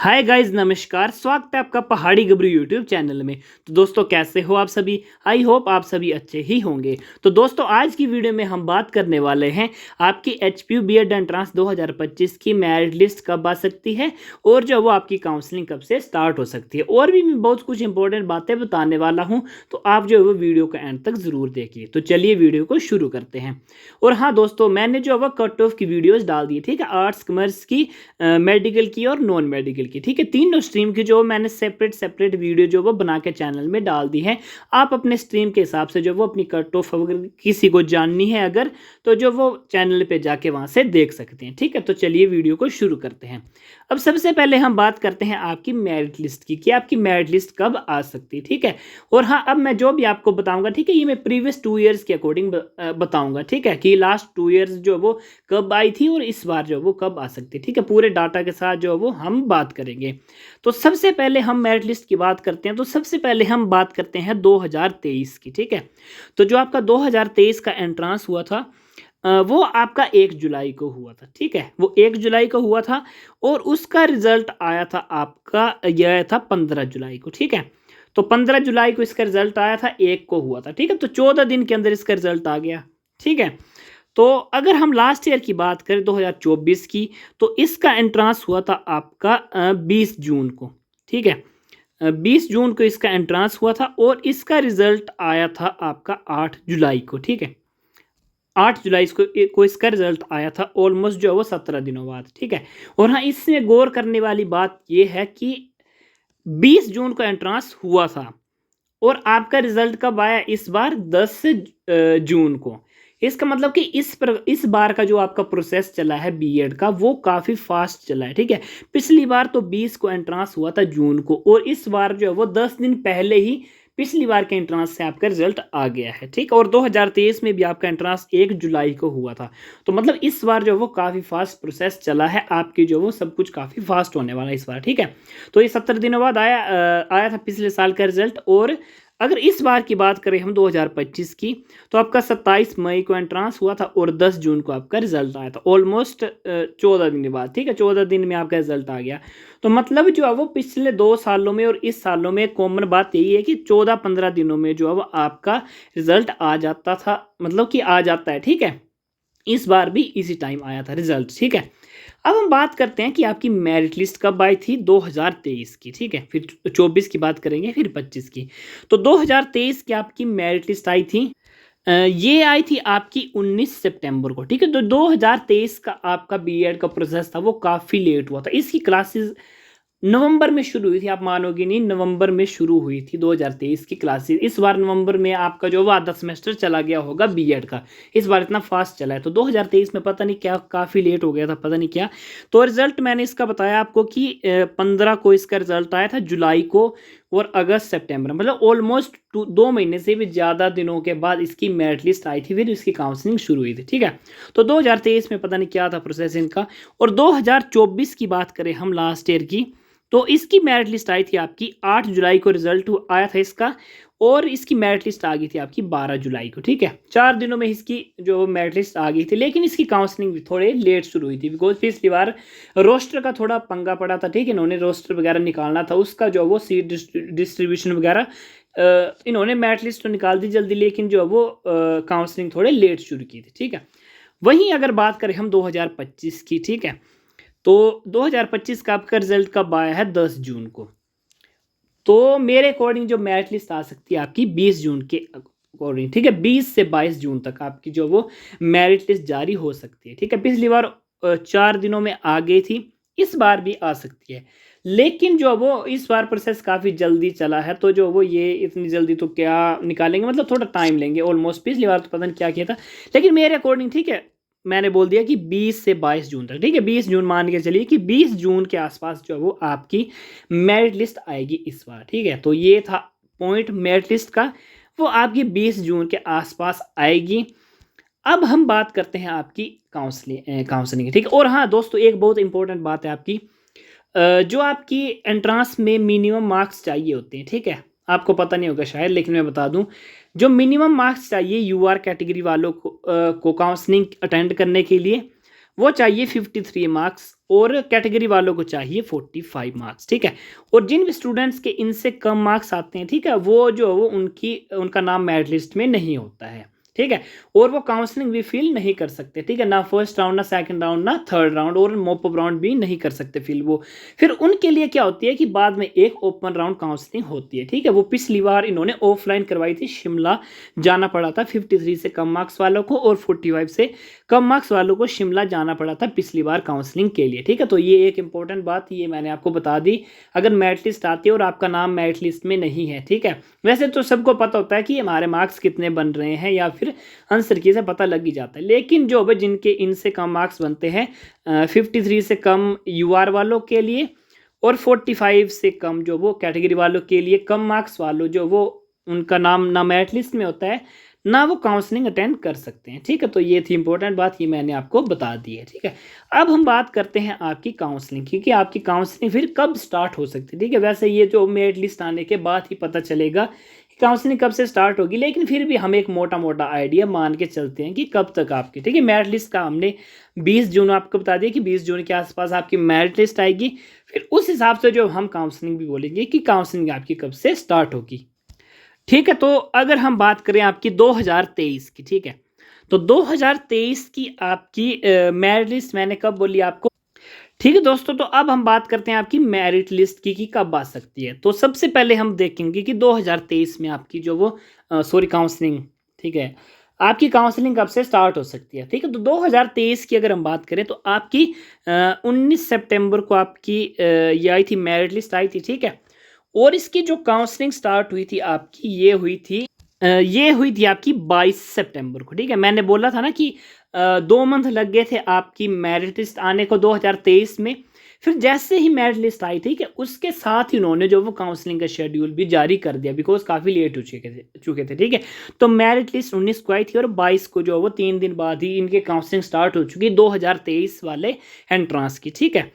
Hi guys, नमस्कार। स्वागत है आपका पहाड़ी गबरू यूट्यूब चैनल में। तो दोस्तों, कैसे हो आप सभी? आई होप आप सभी अच्छे ही होंगे। तो दोस्तों, आज की वीडियो में हम बात करने वाले हैं आपकी एचपीयू बीएड एंट्रांस 2025 की मेरिट लिस्ट कब आ सकती है और जो वो आपकी काउंसलिंग कब से स्टार्ट हो सकती है। और भी मैं बहुत कुछ इंपॉर्टेंट बातें बताने वाला हूँ, तो आप जो है वो वीडियो का एंड तक ज़रूर देखिए। तो चलिए वीडियो को शुरू करते हैं। और हाँ दोस्तों, मैंने जो है वो कट ऑफ की वीडियोज़ डाल दी, ठीक है, आर्ट्स कॉमर्स की, मेडिकल की और नॉन मेडिकल की, ठीक है, तीनों स्ट्रीम की जो मैंने सेपरेट सेपरेट वीडियो जो वो बना के चैनल में डाल दी है। आप अपने स्ट्रीम के हिसाब से जो वो अपनी कट ऑफ अगर किसी को जाननी है अगर, तो जो वो चैनल पे जाके वहाँ से देख सकते हैं, ठीक है। तो चलिए वीडियो को शुरू करते हैं। अब सबसे पहले हम बात करते हैं आपकी मेरिट लिस्ट की कि आपकी मेरिट लिस्ट कब आ सकती है, ठीक है। और हाँ, अब मैं जो भी आपको बताऊंगा, ठीक है, ये मैं प्रीवियस 2 ईयर्स के अकॉर्डिंग बताऊंगा, ठीक है, कि लास्ट 2 ईयर्स जो वो कब आई थी और इस बार जो वो कब आ सकती है, ठीक है। पूरे डाटा के साथ जो वो हम बात करेंगे। तो सबसे पहले हम मेरिट लिस्ट की बात करते हैं। तो सबसे पहले हम बात करते हैं 2023 की, ठीक है। तो जो आपका 2023 का एंट्रांस हुआ था, वो आपका 1 जुलाई को हुआ था, ठीक है, वो 1 जुलाई को हुआ था। और उसका रिजल्ट आया था आपका, यह था 15 जुलाई को, ठीक है। तो 15 जुलाई को इसका रिजल्ट आया था, 1 को हुआ था, ठीक है। तो 14 दिन के अंदर इसका रिजल्ट आ गया, ठीक है। तो अगर हम लास्ट ईयर की बात करें 2024 की, तो इसका एंट्रांस हुआ था आपका 20 जून को, ठीक है। 20 जून को इसका एंट्रांस हुआ था और इसका रिजल्ट आया था आपका 8 जुलाई को, ठीक है। 8 जुलाई को इसका रिजल्ट आया था, ऑलमोस्ट जो है वो 17 दिनों बाद, ठीक है। और हाँ, इसमें गौर करने वाली बात यह है कि 20 जून को एंट्रांस हुआ था और आपका रिजल्ट कब आया इस बार? 10 जून को। इसका मतलब कि इस बार का जो आपका प्रोसेस चला है बीएड का, वो काफ़ी फास्ट चला है, ठीक है। पिछली बार तो 20 को एंट्रांस हुआ था जून को, और इस बार जो है वो 10 दिन पहले ही पिछली बार के एंट्रांस से आपका रिजल्ट आ गया है, ठीक। और 2023 में भी आपका एंट्रांस 1 जुलाई को हुआ था। तो मतलब इस बार जो वो काफ़ी फास्ट प्रोसेस चला है, आपकी जो वो सब कुछ काफ़ी फास्ट होने वाला है इस बार, ठीक है। तो ये 17 दिनों बाद आया था पिछले साल का रिजल्ट। और अगर इस बार की बात करें हम 2025 की, तो आपका 27 मई को एंट्रांस हुआ था और 10 जून को आपका रिजल्ट आया था, ऑलमोस्ट 14 दिन बाद, ठीक है। 14 दिन में आपका रिजल्ट आ गया। तो मतलब जो है वो पिछले 2 सालों में और इस सालों में कॉमन बात यही है कि 14-15 दिनों में जो है वो आपका रिजल्ट आ जाता था, मतलब कि आ जाता है, ठीक है। इस बार भी इसी टाइम आया था रिजल्ट, ठीक है। अब हम बात करते हैं कि आपकी मेरिट लिस्ट कब आई थी 2023 की, ठीक है। फिर 24 की बात करेंगे, फिर 25 की। तो 2023 की आपकी मेरिट लिस्ट आई थी, ये आई थी आपकी 19 सितंबर को, ठीक है। तो 2023 का आपका बीएड का प्रोसेस था वो काफ़ी लेट हुआ था। इसकी क्लासेस नवंबर में शुरू हुई थी, आप मानोगे नहीं, नवंबर में शुरू हुई थी 2023 की क्लासेस। इस बार नवंबर में आपका जो वो आधा सेमेस्टर चला गया होगा बीएड का, इस बार इतना फास्ट चला है। तो 2023 में पता नहीं क्या काफ़ी लेट हो गया था, पता नहीं क्या। तो रिजल्ट मैंने इसका बताया आपको कि 15 को इसका रिजल्ट आया था, जुलाई को और अगस्त सितंबर, मतलब ऑलमोस्ट 2 महीने से भी ज़्यादा दिनों के बाद इसकी मेरिट लिस्ट आई थी, फिर इसकी काउंसलिंग शुरू हुई थी, ठीक है। तो 2023 में पता नहीं क्या था प्रोसेस इनका। और 2024 की बात करें हम लास्ट ईयर की, तो इसकी मेरिट लिस्ट आई थी आपकी 8 जुलाई को, रिजल्ट आया था इसका। और इसकी मेरिट लिस्ट आ गई थी आपकी 12 जुलाई को, ठीक है। 4 दिनों में इसकी जो मेरिट लिस्ट आ गई थी, लेकिन इसकी काउंसलिंग भी थोड़े लेट शुरू हुई थी, बिकॉज पिछली बार रोस्टर का थोड़ा पंगा पड़ा था, ठीक है। इन्होंने रोस्टर वगैरह निकालना था, उसका जो वो सीट डिस्ट्रीब्यूशन वगैरह, इन्होंने मेरिट लिस्ट तो निकाल दी जल्दी, लेकिन जो वो काउंसलिंग थोड़े लेट शुरू की थी, ठीक है। वहीं अगर बात करें हम 2025 की, ठीक है, तो 2025 का आपका रिजल्ट कब आया है? 10 जून को। तो मेरे अकॉर्डिंग जो मेरिट लिस्ट आ सकती है आपकी 20 जून के अकॉर्डिंग, ठीक है। 20 से 22 जून तक आपकी जो वो मेरिट लिस्ट जारी हो सकती है, ठीक है। पिछली बार 4 दिनों में आ गई थी, इस बार भी आ सकती है। लेकिन जो वो इस बार प्रोसेस काफ़ी जल्दी चला है, तो जो वो ये इतनी जल्दी तो क्या निकालेंगे, मतलब थोड़ा टाइम लेंगे ऑलमोस्ट। पिछली बार तो पता नहीं क्या किया था, लेकिन मेरे अकॉर्डिंग, ठीक है, मैंने बोल दिया कि 20 से 22 जून तक, ठीक है। 20 जून मान के चलिए कि 20 जून के आसपास जो है वो आपकी मेरिट लिस्ट आएगी इस बार, ठीक है। तो ये था पॉइंट मेरिट लिस्ट का, वो आपकी 20 जून के आसपास आएगी। अब हम बात करते हैं आपकी काउंसलिंग की, ठीक है। और हाँ दोस्तों, एक बहुत इंपॉर्टेंट बात है आपकी, जो आपकी एंट्रांस में मिनिमम मार्क्स चाहिए होते हैं, ठीक है। आपको पता नहीं होगा शायद, लेकिन मैं बता दूं, जो मिनिमम मार्क्स चाहिए यूआर कैटेगरी वालों को काउंसलिंग अटेंड करने के लिए, वो चाहिए 53 मार्क्स। और कैटेगरी वालों को चाहिए 45 मार्क्स, ठीक है। और जिन भी स्टूडेंट्स के इनसे कम मार्क्स आते हैं, ठीक है, वो उनका नाम मेरिट लिस्ट में नहीं होता है, ठीक है। और वो काउंसलिंग भी फिल नहीं कर सकते, ठीक है, ना फर्स्ट राउंड, ना सेकंड राउंड, ना थर्ड राउंड, और मॉपअप राउंड भी नहीं कर सकते फिल वो। फिर उनके लिए क्या होती है कि बाद में एक ओपन राउंड काउंसलिंग होती है, ठीक है। वो पिछली बार इन्होंने ऑफलाइन करवाई थी, शिमला जाना पड़ा था 53 से कम मार्क्स वालों को, और 45 से कम मार्क्स वालों को शिमला जाना पड़ा था पिछली बार काउंसलिंग के लिए, ठीक है। तो ये एक इंपॉर्टेंट बात ये मैंने आपको बता दी, अगर मेरिट लिस्ट आती है और आपका नाम मेरिट लिस्ट में नहीं है, ठीक है। वैसे तो सबको पता होता है कि हमारे मार्क्स कितने बन रहे हैं, या फिर आंसर की से पता लग ही जाता है, लेकिन जो अब जिनके इनसे कम मार्क्स बनते हैं 53 से कम यूआर वालों के लिए, और 45 से कम जो वो कैटेगरी वालों के लिए, कम मार्क्स वालों जो वो उनका नाम ना मेरिट लिस्ट में होता है, ना वो काउंसलिंग अटेंड कर सकते हैं, ठीक है। तो ये थी इंपॉर्टेंट बात, ये मैंने आपको बता दी है, ठीक है। अब हम बात करते हैं आपकी काउंसलिंग की, कि आपकी काउंसलिंग फिर कब स्टार्ट हो सकती है, ठीक है। वैसे ये जो मेरिट लिस्ट आने के बाद ही पता चलेगा कि काउंसलिंग कब से स्टार्ट होगी, लेकिन फिर भी हम एक मोटा मोटा आइडिया मान के चलते हैं कि कब तक आपकी, ठीक है। मेरिट लिस्ट का हमने 20 जून आपको बता दिया कि 20 जून के आसपास आपकी मेरिट लिस्ट आएगी। फिर उस हिसाब से जो हम काउंसलिंग भी बोलेंगे कि काउंसलिंग आपकी कब से स्टार्ट होगी, ठीक है। तो अगर हम बात करें आपकी 2023 की, ठीक है, तो 2023 की आपकी मेरिट लिस्ट मैंने कब बोली आपको, ठीक है दोस्तों। तो अब हम बात करते हैं आपकी मेरिट लिस्ट की कि कब आ सकती है। तो सबसे पहले हम देखेंगे कि 2023 में आपकी जो वो काउंसलिंग, ठीक है, आपकी काउंसलिंग कब से स्टार्ट हो सकती है, ठीक है। तो 2023 की अगर हम बात करें तो आपकी 19 सितंबर को आपकी ये आई थी, मेरिट लिस्ट आई थी, ठीक है। और इसकी जो काउंसलिंग स्टार्ट हुई थी आपकी, ये हुई थी आपकी 22 सितंबर को, ठीक है। मैंने बोला था ना कि 2 मंथ लग गए थे आपकी मेरिट लिस्ट आने को 2023 में। फिर जैसे ही मेरिट लिस्ट आई थी कि उसके साथ ही उन्होंने जो वो काउंसलिंग का शेड्यूल भी जारी कर दिया, बिकॉज काफ़ी लेट हो चुके थे, ठीक है। तो मेरिट लिस्ट 19 को आई थी, और 22 को जो वो 3 दिन बाद ही इनके काउंसलिंग स्टार्ट हो चुकी 2023 वाले एंट्रांस की, ठीक है।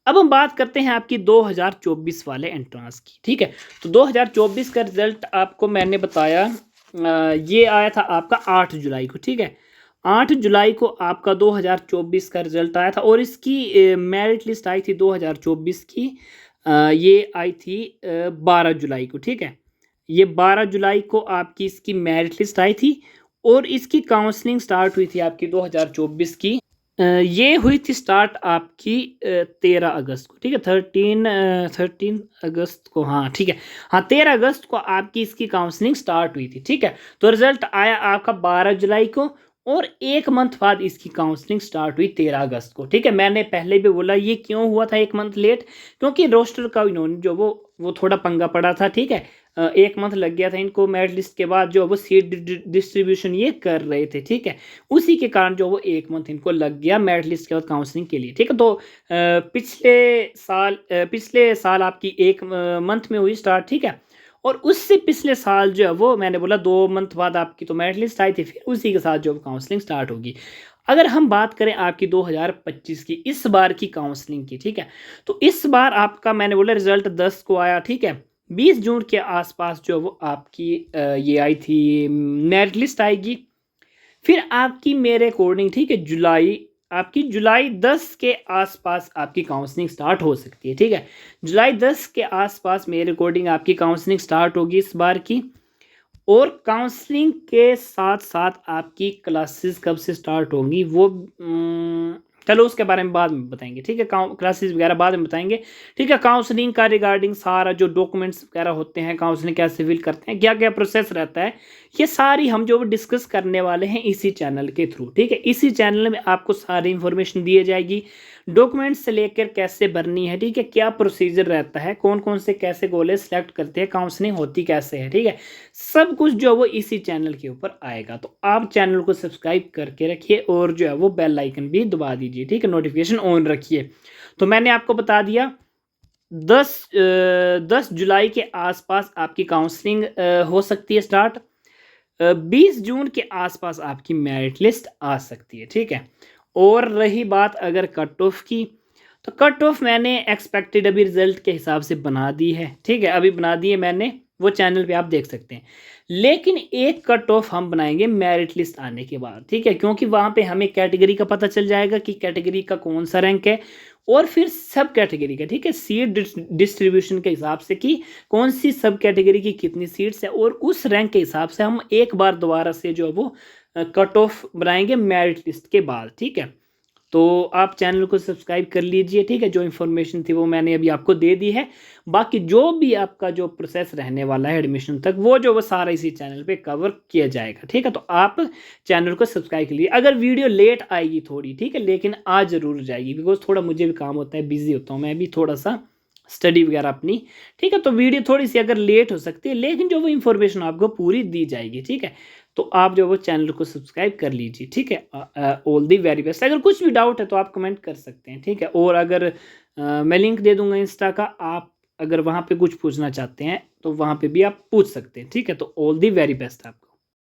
अब हम बात करते हैं आपकी 2024 वाले एंट्रांस की, ठीक है। तो 2024 का रिजल्ट आपको मैंने बताया, ये आया था आपका 8 जुलाई को, ठीक है। 8 जुलाई को आपका 2024 का रिजल्ट आया था, और इसकी मेरिट लिस्ट आई थी 2024 की, ये आई थी 12 जुलाई को, ठीक है। ये 12 जुलाई को आपकी इसकी मेरिट लिस्ट आई थी, और इसकी काउंसलिंग स्टार्ट हुई थी आपकी 2024 की, ये हुई थी स्टार्ट आपकी 13 अगस्त को, ठीक है। 13 अगस्त को, हाँ ठीक है, हाँ 13 अगस्त को आपकी इसकी काउंसलिंग स्टार्ट हुई थी, ठीक है। तो रिजल्ट आया आपका 12 जुलाई को, और 1 मंथ बाद इसकी काउंसलिंग स्टार्ट हुई 13 अगस्त को, ठीक है। मैंने पहले भी बोला ये क्यों हुआ था 1 मंथ लेट, क्योंकि रोस्टर का इन्होंने जो वो थोड़ा पंगा पड़ा था, ठीक है। 1 मंथ लग गया था इनको मेरिट लिस्ट के बाद, जो वो सीट डिस्ट्रीब्यूशन ये कर रहे थे, ठीक है। उसी के कारण जो वो 1 मंथ इनको लग गया मेरिट लिस्ट के बाद काउंसलिंग के लिए, ठीक है। तो पिछले साल आपकी 1 मंथ में हुई स्टार्ट, ठीक है। और उससे पिछले साल जो है वो मैंने बोला 2 मंथ बाद आपकी तो मेरिट लिस्ट आई थी, फिर उसी के साथ जो काउंसलिंग स्टार्ट होगी। अगर हम बात करें आपकी 2025 की, इस बार की काउंसलिंग की, ठीक है, तो इस बार आपका मैंने बोला रिजल्ट 10 को आया, ठीक है। 20 जून के आसपास जो वो आपकी ये आई थी मेरिट लिस्ट आएगी। फिर आपकी मेरे अकॉर्डिंग, ठीक है, जुलाई 10 के आसपास आपकी काउंसलिंग स्टार्ट हो सकती है, ठीक है। जुलाई 10 के आसपास मेरे अकॉर्डिंग आपकी काउंसलिंग स्टार्ट होगी इस बार की। और काउंसलिंग के साथ साथ आपकी क्लासेस कब से स्टार्ट होंगी वो चलो उसके बारे में बाद में बताएंगे, ठीक है। क्लासेस वगैरह बाद में बताएंगे, ठीक है। काउंसलिंग का रिगार्डिंग सारा जो डॉक्यूमेंट्स वगैरह होते हैं, काउंसलिंग कैसे फिल करते हैं, क्या क्या प्रोसेस रहता है, ये सारी हम जो डिस्कस करने वाले हैं इसी चैनल के थ्रू, ठीक है। इसी चैनल में आपको सारी इन्फॉर्मेशन दी जाएगी, डॉक्यूमेंट्स से लेकर कैसे भरनी है, ठीक है, क्या प्रोसीजर रहता है, कौन कौन से कैसे कॉलेज सेलेक्ट करते हैं, काउंसलिंग होती कैसे है, ठीक है। सब कुछ जो वो इसी चैनल के ऊपर आएगा। तो आप चैनल को सब्सक्राइब करके रखिए, और जो है वो बेल आइकन भी दबा दीजिए, ठीक है, नोटिफिकेशन ऑन रखिए। तो मैंने आपको बता दिया 10 जुलाई के आसपास आपकी काउंसलिंग हो सकती है स्टार्ट, 20 जून के आसपास आपकी मेरिट लिस्ट आ सकती है, ठीक है। और रही बात अगर कट ऑफ की, तो कट ऑफ मैंने एक्सपेक्टेड अभी रिजल्ट के हिसाब से बना दी है, ठीक है, अभी बना दी है मैंने, वो चैनल पे आप देख सकते हैं। लेकिन एक कट ऑफ हम बनाएंगे मेरिट लिस्ट आने के बाद, ठीक है, क्योंकि वहाँ पे हमें कैटेगरी का पता चल जाएगा कि कैटेगरी का कौन सा रैंक है, और फिर सब कैटेगरी का, ठीक है, सीट डिस्ट्रीब्यूशन के हिसाब से कि कौन सी सब कैटेगरी की कितनी सीट्स है, और उस रैंक के हिसाब से हम एक बार दोबारा से जो है वो कट ऑफ बनाएंगे मेरिट लिस्ट के बाद, ठीक है। तो आप चैनल को सब्सक्राइब कर लीजिए, ठीक है। जो इन्फॉर्मेशन थी वो मैंने अभी आपको दे दी है। बाकी जो भी आपका जो प्रोसेस रहने वाला है एडमिशन तक, वो सारा इसी चैनल पे कवर किया जाएगा, ठीक है। तो आप चैनल को सब्सक्राइब कर लीजिए। अगर वीडियो लेट आएगी थोड़ी, ठीक है, लेकिन आज ज़रूर जाएगी, बिकॉज थोड़ा मुझे भी काम होता है, बिजी होता हूँ मैं भी थोड़ा सा, स्टडी वगैरह अपनी, ठीक है। तो वीडियो थोड़ी सी अगर लेट हो सकती है, लेकिन जो वो इन्फॉर्मेशन आपको पूरी दी जाएगी, ठीक है। तो आप जो वो चैनल को सब्सक्राइब कर लीजिए, ठीक है। All the very best. अगर कुछ भी डाउट है तो आप कमेंट कर सकते हैं, ठीक है। और अगर मैं लिंक दे दूंगा इंस्टा का, आप अगर वहाँ पे कुछ पूछना चाहते हैं तो वहाँ पे भी आप पूछ सकते हैं, ठीक है। तो ऑल दी वेरी बेस्ट आपको।